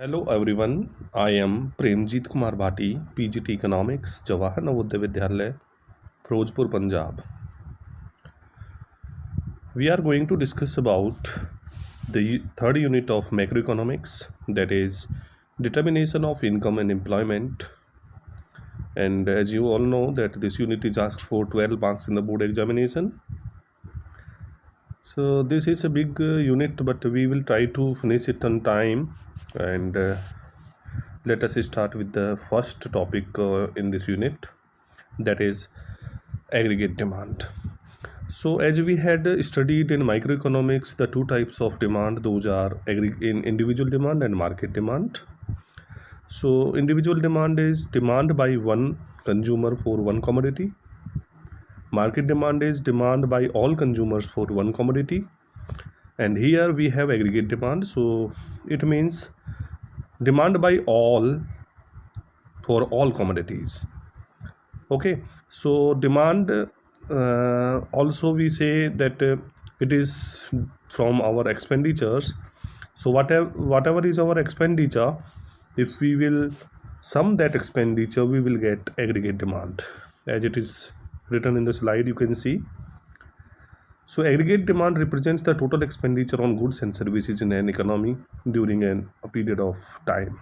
Hello everyone, I am Premjit Kumar Bhati, PGT Economics, Jawahar Navodaya Vidyalaya, Firozpur, Punjab. We are going to discuss about the third unit of macroeconomics, that is determination of income and employment. And as you all know that this unit is asked for 12 marks in the board examination. So this is a big unit, but we will try to finish it on time. And let us start with the first topic in this unit, that is aggregate demand. So as we had studied in microeconomics, the two types of demand, those are in individual demand and market demand. So individual demand is demand by one consumer for one commodity. Market demand is demand by all consumers for one commodity. And here we have aggregate demand, so it means demand by all for all commodities. Okay, so demand also we say that it is from our expenditures. So whatever is our expenditure, if we will sum that expenditure, we will get aggregate demand, as it is written in the slide, you can see. So aggregate demand represents the total expenditure on goods and services in an economy during a period of time.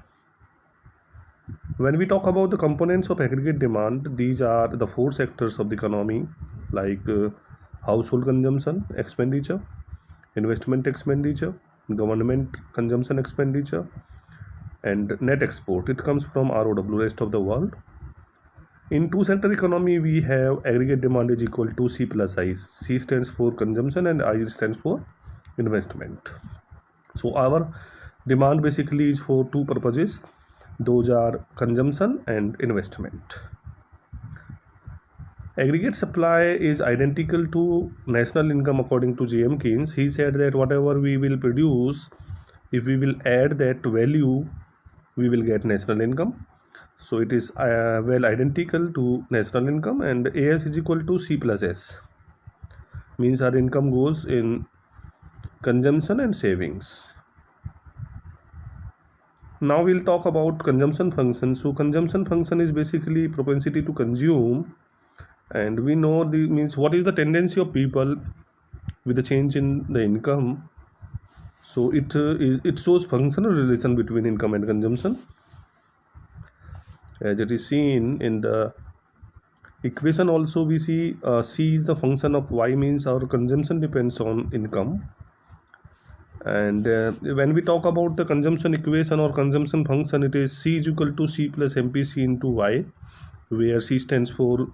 When we talk about the components of aggregate demand, these are the four sectors of the economy, like household consumption expenditure, investment expenditure, government consumption expenditure, and net export. It comes from ROW, rest of the world. In two-sector economy, we have aggregate demand is equal to C plus I. C stands for consumption and I stands for investment. So our demand basically is for two purposes. Those are consumption and investment. Aggregate supply is identical to national income according to J.M. Keynes. He said that whatever we will produce, if we will add that value, we will get national income. So it is well identical to national income, and AS is equal to C plus S. Means our income goes in consumption and savings. Now we'll talk about consumption function. So consumption function is basically propensity to consume, and we know the means what is the tendency of people with the change in the income. So it shows functional relation between income and consumption, as it is seen in the equation. Also we see C is the function of Y, means our consumption depends on income. And when we talk about the consumption equation or consumption function, it is C is equal to C plus MPC into Y, where C stands for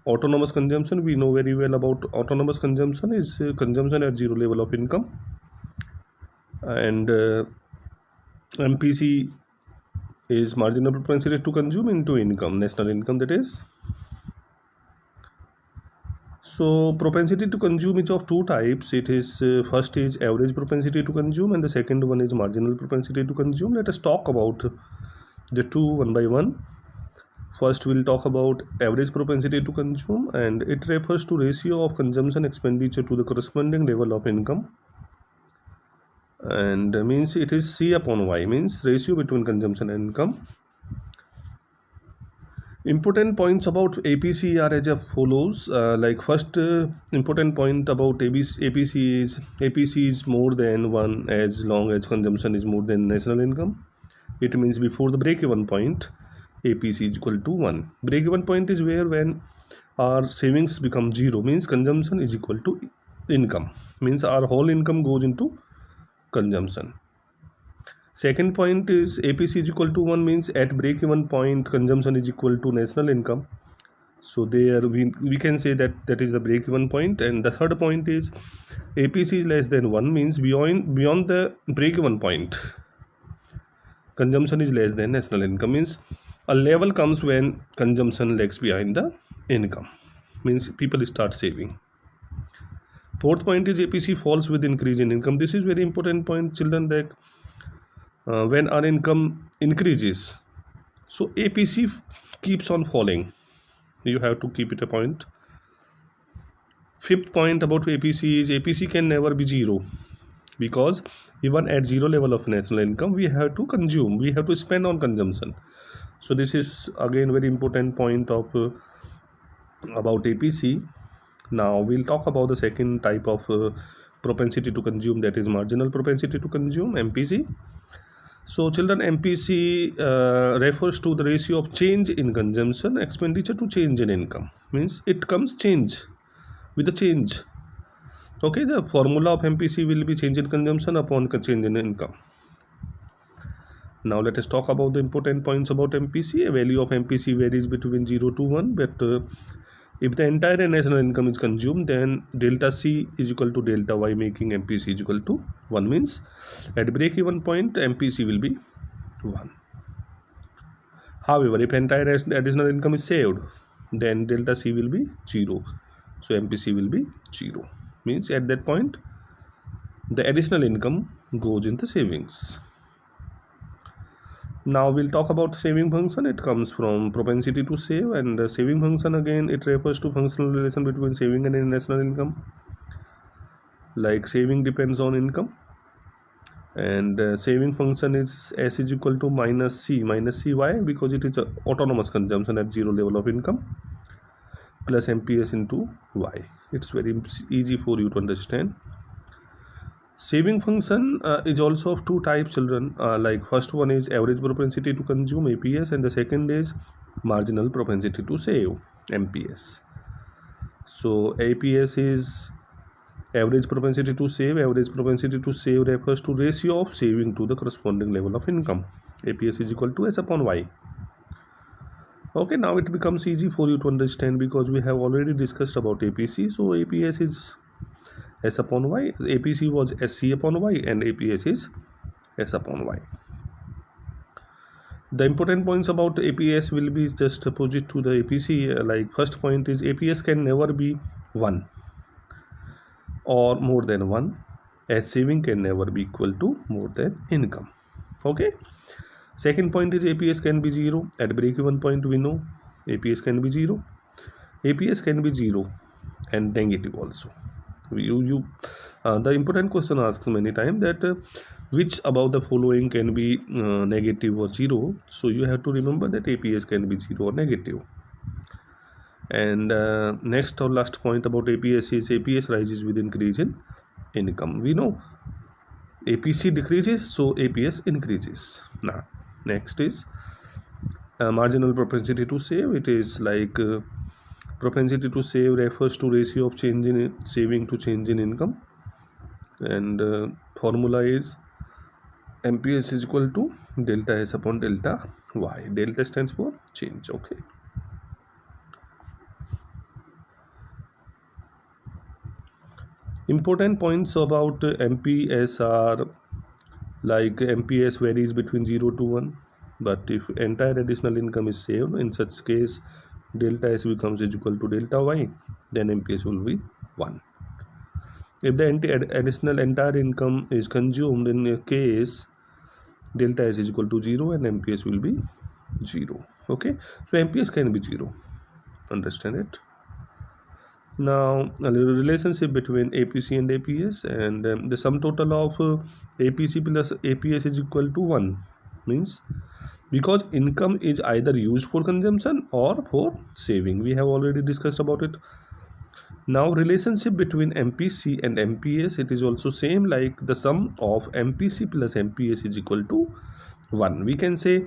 autonomous consumption. We know very well about autonomous consumption is consumption at zero level of income, and MPC is marginal propensity to consume into income, national income that is. So propensity to consume is of two types. It is first is average propensity to consume, and the second one is marginal propensity to consume. Let us talk about the two one by one. First we'll talk about average propensity to consume, and it refers to ratio of consumption expenditure to the corresponding level of income, and means it is C upon Y, means ratio between consumption and income. Important points about APC are as follows. Like first important point about APC is more than 1 as long as consumption is more than national income. It means before the break-even point, APC is equal to 1. Break-even point is where when our savings become zero, means consumption is equal to income, means our whole income goes into consumption. Second point is APC is equal to 1, means at break-even point consumption is equal to national income. So there we can say that is the break-even point. And the third point is APC is less than 1, means beyond the break-even point consumption is less than national income, means a level comes when consumption lags behind the income, means people start saving. Fourth point is APC falls with increase in income. This is very important point, children, that when our income increases, so APC keeps on falling. You have to keep it a point. Fifth point about APC is APC can never be zero. because even at zero level of national income we have to consume, we have to spend on consumption. So this is again very important point of about APC. Now we'll talk about the second type of propensity to consume, that is marginal propensity to consume, MPC. So children, MPC refers to the ratio of change in consumption expenditure to change in income. Means it comes change with the change. Okay, the formula of MPC will be change in consumption upon change in income. Now let us talk about the important points about MPC. A value of MPC varies between 0 to 1, but if the entire national income is consumed, then delta C is equal to delta Y, making MPC is equal to 1. Means at break-even point, MPC will be 1. However, if entire additional income is saved, then delta C will be 0. So MPC will be 0. Means at that point, the additional income goes in the savings. Now we'll talk about saving function. It comes from propensity to save, and saving function, again, it refers to functional relation between saving and national income. Like saving depends on income, and saving function is S is equal to minus C. Why? Because it is a autonomous consumption at zero level of income plus MPS into Y. It's very easy for you to understand. Saving function is also of two types, children. Like first one is average propensity to consume, APS, and the second is marginal propensity to save, MPS. So APS is average propensity to save. Average propensity to save refers to ratio of saving to the corresponding level of income. APS is equal to S upon Y. Okay, now it becomes easy for you to understand because we have already discussed about APC. So APS is S upon Y, APC was SC upon Y, and APS is S upon Y. The important points about APS will be just opposite to the APC. Like first point is APS can never be 1 or more than 1, as saving can never be equal to more than income. Okay. Second point is APS can be 0. At break-even point we know APS can be 0. APS can be 0 and negative also. The important question asks many times that which above the following can be negative or 0. So you have to remember that APS can be 0 or negative. And next or last point about APS is APS rises with increase in income. We know APC decreases, so APS increases. Now next is marginal propensity to save. It is like propensity to save refers to ratio of change in saving to change in income, and formula is MPS is equal to delta S upon delta Y. Delta stands for change. Okay. Important points about MPS are like MPS varies between 0 to 1, but if entire additional income is saved, in such case delta S becomes equal to delta Y, then MPS will be 1. If the additional entire income is consumed, in a case delta S is equal to 0 and MPS will be 0. Okay, so MPS can be 0. Understand it? Now a relationship between APC and APS, and the sum total of APC plus APS is equal to 1. Means because income is either used for consumption or for saving. We have already discussed about it. Now relationship between MPC and MPS, it is also same, like the sum of MPC plus MPS is equal to 1. We can say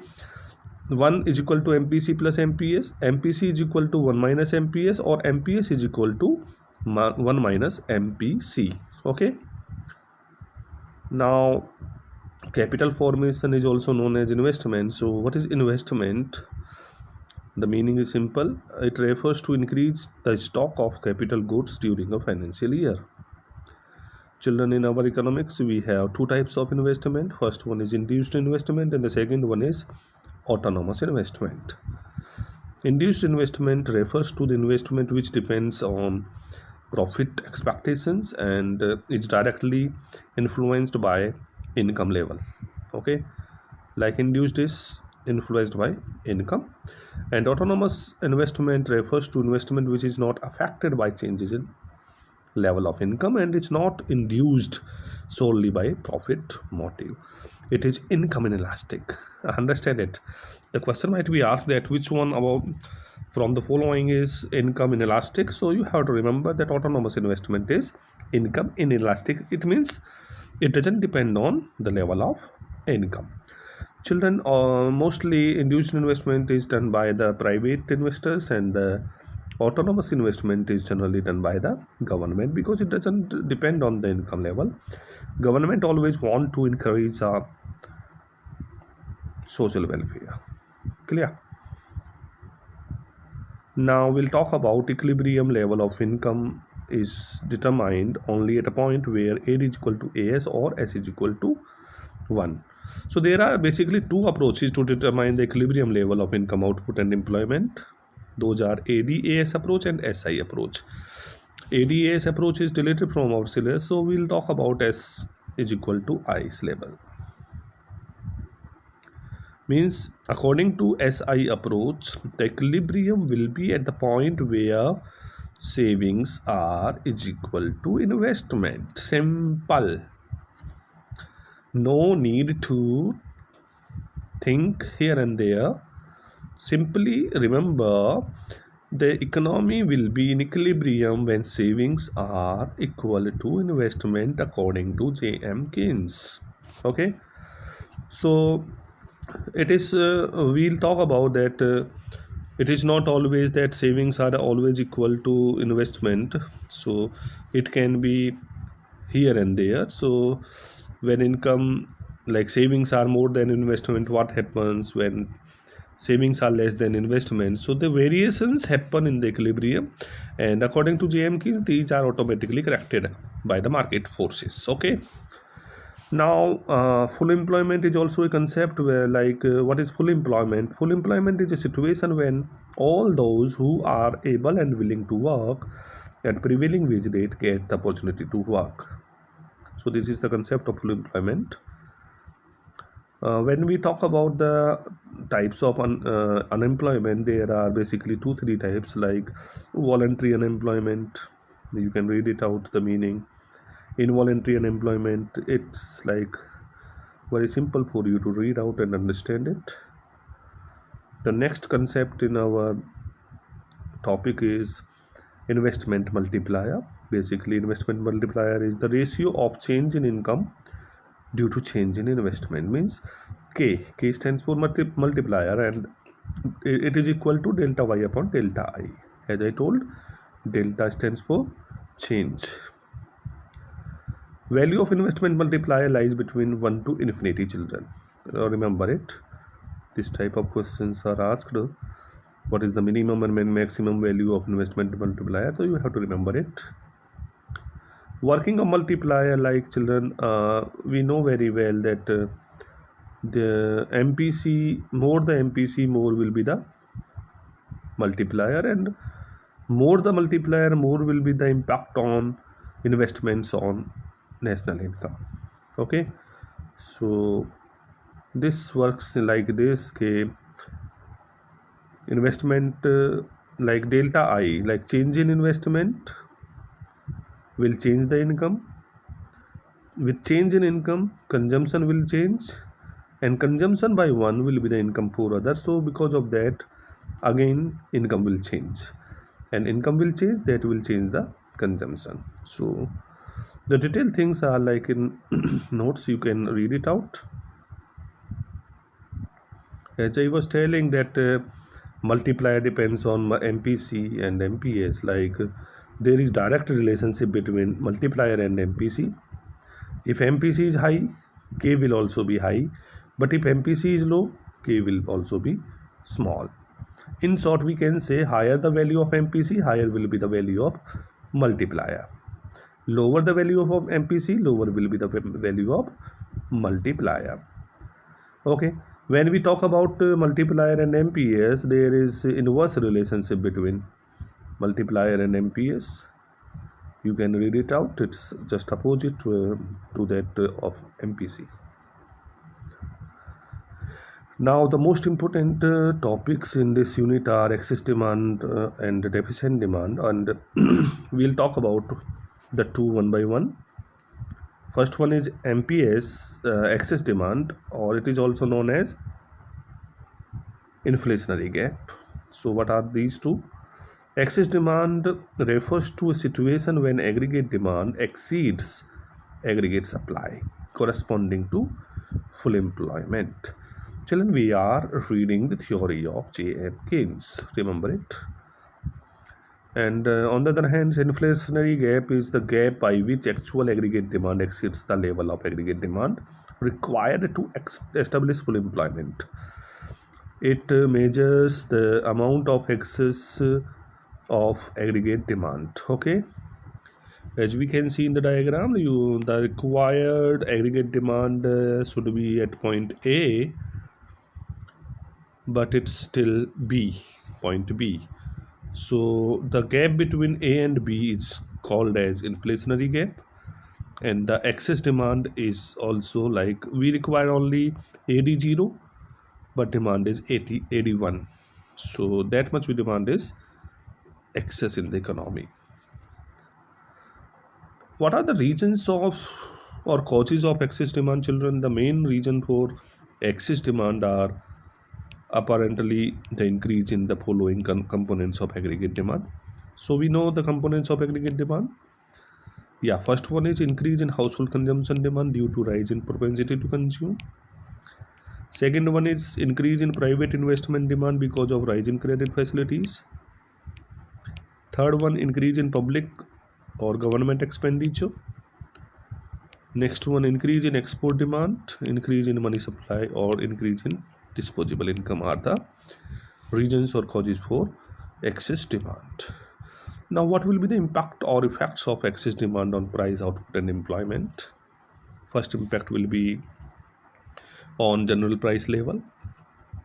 1 is equal to MPC plus MPS, MPC is equal to 1 minus MPS, or MPS is equal to 1 minus MPC. Okay. Now capital formation is also known as investment. So what is investment? The meaning is simple. It refers to increase the stock of capital goods during a financial year. Children, in our economics we have two types of investment. First one is induced investment and the second one is autonomous investment. Induced investment refers to the investment which depends on profit expectations and is directly influenced by income level. Okay, like induced is influenced by income, and autonomous investment refers to investment which is not affected by changes in level of income, and it's not induced solely by profit motive. It is income inelastic. Understand it. The question might be asked that which one about from the following is income inelastic. So you have to remember that autonomous investment is income inelastic. It means it doesn't depend on the level of income. Children, mostly induced investment is done by the private investors, and the autonomous investment is generally done by the government, because it doesn't depend on the income level. Government always want to encourage social welfare. Clear? Now we'll talk about equilibrium level of income is determined only at a point where A is equal to AS or S is equal to 1. So there are basically two approaches to determine the equilibrium level of income, output and employment. Those are ADAS approach and SI approach. ADAS approach is deleted from our syllabus, so we'll talk about S is equal to I syllabus. Means according to SI approach, the equilibrium will be at the point where savings are is equal to investment. Simple. No need to think here and there. Simply remember, the economy will be in equilibrium when savings are equal to investment according to J.M. Keynes. Okay, so it is we'll talk about that it is not always that savings are always equal to investment, so it can be here and there. So when income, like savings are more than investment, what happens when savings are less than investment? So the variations happen in the equilibrium, and according to J.M. Keynes, these are automatically corrected by the market forces. Okay. Now full employment is also a concept where, like, what is full employment? Full employment is a situation when all those who are able and willing to work at prevailing wage rate get the opportunity to work. So this is the concept of full employment. When we talk about the types of unemployment, there are basically 2-3 types, like voluntary unemployment. You can read it out, the meaning. Involuntary unemployment, it's like very simple for you to read out and understand it. The next concept in our topic is investment multiplier. Basically, investment multiplier is the ratio of change in income due to change in investment. Means K stands for multiplier, and it is equal to delta Y upon delta I. As I told, delta stands for change. Value of investment multiplier lies between 1 to infinity, children. Remember it. This type of questions are asked. What is the minimum and maximum value of investment multiplier? So you have to remember it. Working a multiplier, like, children, we know very well that the MPC, more the MPC, more will be the multiplier, and more the multiplier, more will be the impact on investments on national income. Okay, so this works like this. Investment, like delta I, like change in investment will change the income. With change in income, consumption will change, and consumption by 1 will be the income for others. So because of that, again income will change, and income will change, that will change the consumption. So the detailed things are like in notes, you can read it out. As I was telling that multiplier depends on MPC and MPS, like there is direct relationship between multiplier and MPC. If MPC is high, K will also be high, but if MPC is low, K will also be small. In short, we can say higher the value of MPC, higher will be the value of multiplier. Lower the value of MPC, lower will be the value of multiplier. Okay, when we talk about multiplier and MPS, there is inverse relationship between multiplier and MPS. You can read it out. It's just opposite to that of MPC. Now the most important topics in this unit are excess demand and deficient demand, and we'll talk about the two one by one. First one is MPS, excess demand, or it is also known as inflationary gap. So what are these two? Excess demand refers to a situation when aggregate demand exceeds aggregate supply, corresponding to full employment. Children, we are reading the theory of J.M. Keynes. Remember it. And on the other hand, inflationary gap is the gap by which actual aggregate demand exceeds the level of aggregate demand required to establish full employment. It measures the amount of excess of aggregate demand. Okay, as we can see in the diagram, the required aggregate demand should be at point A, but it's still B, point B. So the gap between A and B is called as inflationary gap, and the excess demand is also like we require only AD0, but demand is AD1. So that much we demand is excess in the economy. What are the reasons of or causes of excess demand, children? The main reason for excess demand are apparently the increase in the following components of aggregate demand. So we know the components of aggregate demand. Yeah, first one is increase in household consumption demand due to rise in propensity to consume. Second one is increase in private investment demand because of rise in credit facilities. Third one, increase in public or government expenditure. Next one, increase in export demand, increase in money supply, or increase in disposable income are the reasons or causes for excess demand. Now, what will be the impact or effects of excess demand on price, output, and employment? First impact will be on general price level.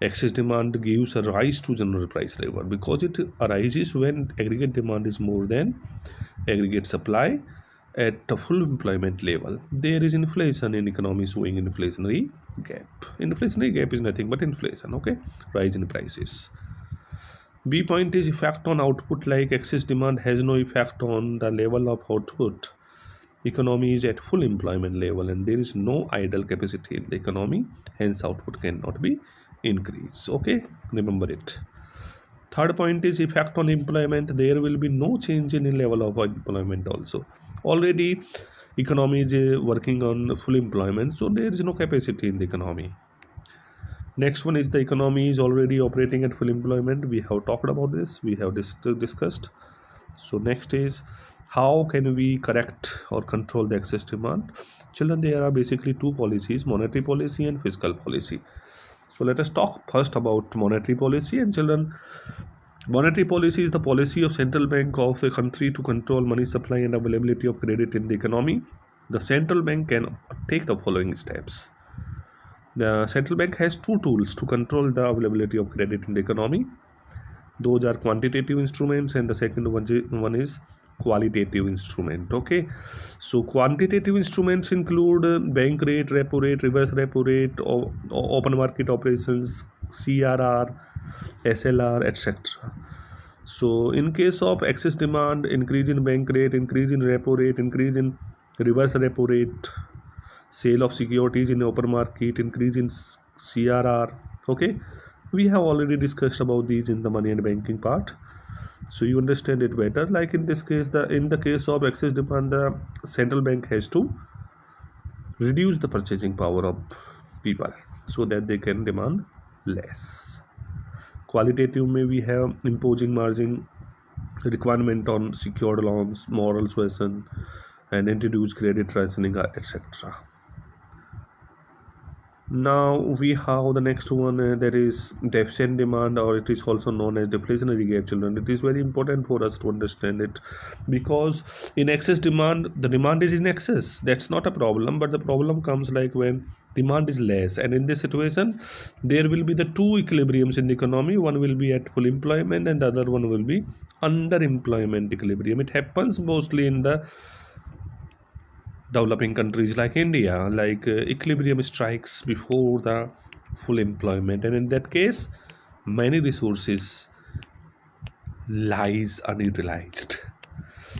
Excess demand gives a rise to general price level because it arises when aggregate demand is more than aggregate supply at the full employment level. There is inflation in economy showing inflationary gap. Inflationary gap is nothing but inflation, okay? Rise in prices. B point is effect on output, like excess demand has no effect on the level of output. Economy is at full employment level and there is no idle capacity in the economy, hence output cannot be increased. Okay, remember it. Third point is effect on employment. There will be no change in the level of employment also. Already economy is working on full employment, so there is no capacity in the economy. Next one is the economy is already operating at full employment. We have talked about this, we have discussed. So next is how can we correct or control the excess demand? Children, there are basically two policies, monetary policy and fiscal policy. So let us talk first about monetary policy. And children, monetary policy is the policy of central bank of a country to control money supply and availability of credit in the economy. The central bank can take the following steps. The central bank has two tools to control the availability of credit in the economy. Those are quantitative instruments and the second one is qualitative instrument. Okay, so quantitative instruments include bank rate, repo rate, reverse repo rate, open market operations, CRR, SLR, etc. So in case of excess demand, increase in bank rate, increase in repo rate, increase in reverse repo rate, sale of securities in the open market, increase in CRR. Okay, we have already discussed about these in the money and banking part, so you understand it better. Like in this case, in the case of excess demand, the central bank has to reduce the purchasing power of people so that they can demand less. Qualitative may we have imposing margin requirement on secured loans, moral suasion, and introduce credit rationing, etc. Now we have the next one, that is deficient demand, or it is also known as deflationary gap. Children, it is very important for us to understand it, because in excess demand, the demand is in excess, that's not a problem, but the problem comes like when demand is less, and in this situation there will be the two equilibriums in the economy. One will be at full employment and the other one will be underemployment equilibrium. It happens mostly in the developing countries like India, like equilibrium strikes before the full employment, and in that case many resources lies unutilized.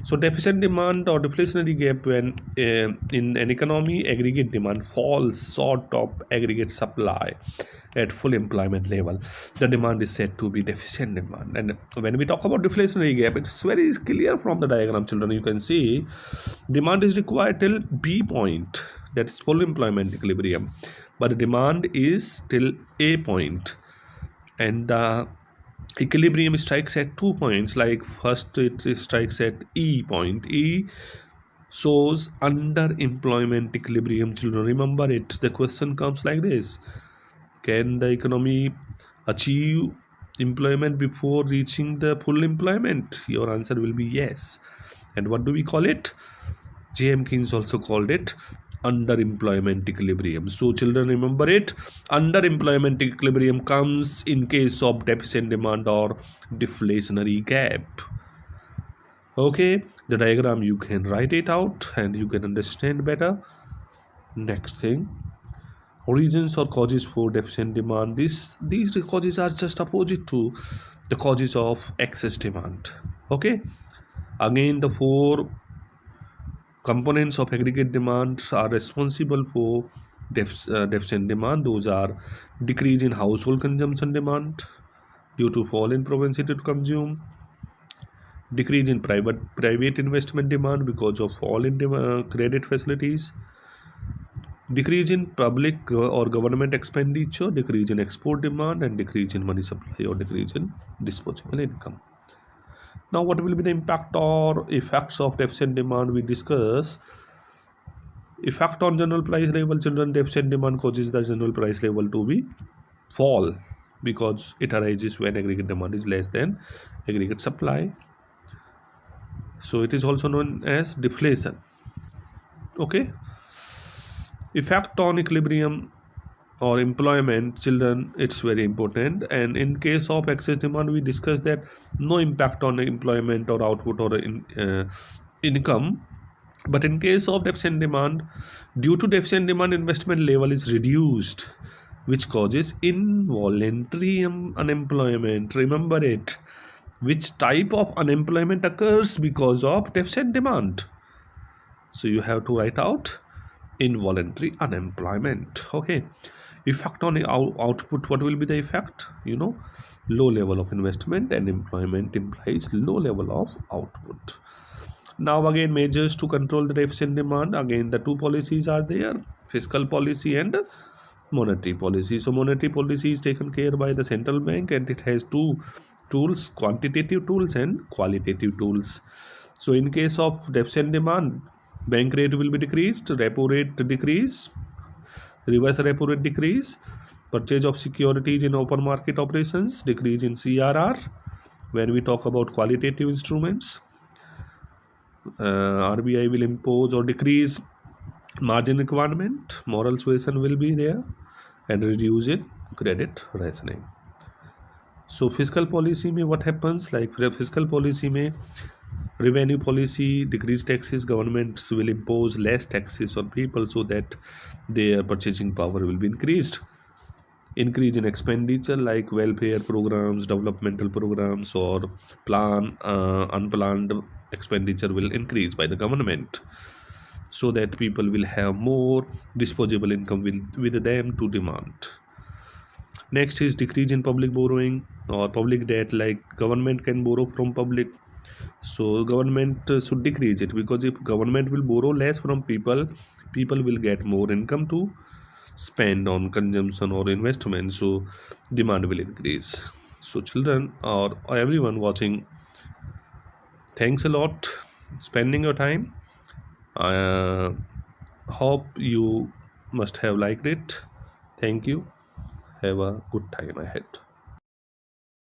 So deficient demand or deflationary gap when in an economy aggregate demand falls short of aggregate supply at full employment level, the demand is said to be deficient demand. And when we talk about deflationary gap, it's very clear from the diagram, children. You can see demand is required till B point, that's full employment equilibrium, but the demand is till A point, and the equilibrium strikes at 2 points. Like first it strikes at E point. E shows underemployment equilibrium, children. Remember it. The question comes like this: can the economy achieve employment before reaching the full employment? Your answer will be yes. And what do we call it? J.M. Keynes also called it underemployment equilibrium. So children, remember it. Underemployment equilibrium comes in case of deficient demand or deflationary gap. Okay, the diagram you can write it out and you can understand better. Next thing, reasons or causes for deficient demand. These causes are just opposite to the causes of excess demand. Okay, again the four components of aggregate demand are responsible for deficient demand. Those are decrease in household consumption demand due to fall in propensity to consume, decrease in private investment demand because of fall in credit facilities, decrease in public or government expenditure, decrease in export demand, and decrease in money supply or decrease in disposable income. Now, what will be the impact or effects of deficient demand? We discuss effect on general price level. Children, deficient demand causes the general price level to be fall because it arises when aggregate demand is less than aggregate supply. So it is also known as deflation. Okay. Effect on equilibrium or employment, children, it's very important. And in case of excess demand, we discussed that no impact on employment or output or income. But in case of deficient demand, due to deficient demand, investment level is reduced, which causes involuntary unemployment. Remember it. Which type of unemployment occurs because of deficient demand? So you have to write out involuntary unemployment. Okay. Effect on output, what will be the effect? Low level of investment, and employment implies low level of output. Now again, measures to control the deficient demand. Again, the two policies are there: fiscal policy and monetary policy. So monetary policy is taken care by the central bank, and it has two tools: quantitative tools and qualitative tools. So in case of deficient demand, bank rate will be decreased, repo rate decrease, reverse repo rate decrease, purchase of securities in open market operations decrease in CRR. When we talk about qualitative instruments, RBI will impose or decrease margin requirement, moral suasion will be there, and reduce in credit rationing. So fiscal policy में what happens? Like fiscal policy में revenue policy, decrease taxes, governments will impose less taxes on people so that their purchasing power will be increased. Increase in expenditure like welfare programs, developmental programs, or unplanned expenditure will increase by the government so that people will have more disposable income with them to demand. Next is decrease in public borrowing or public debt. Like government can borrow from public, so government should decrease it, because if government will borrow less from people will get more income to spend on consumption or investment, so demand will increase. So children or everyone watching, thanks a lot spending your time. Hope you must have liked it. Thank you. Have a good time ahead.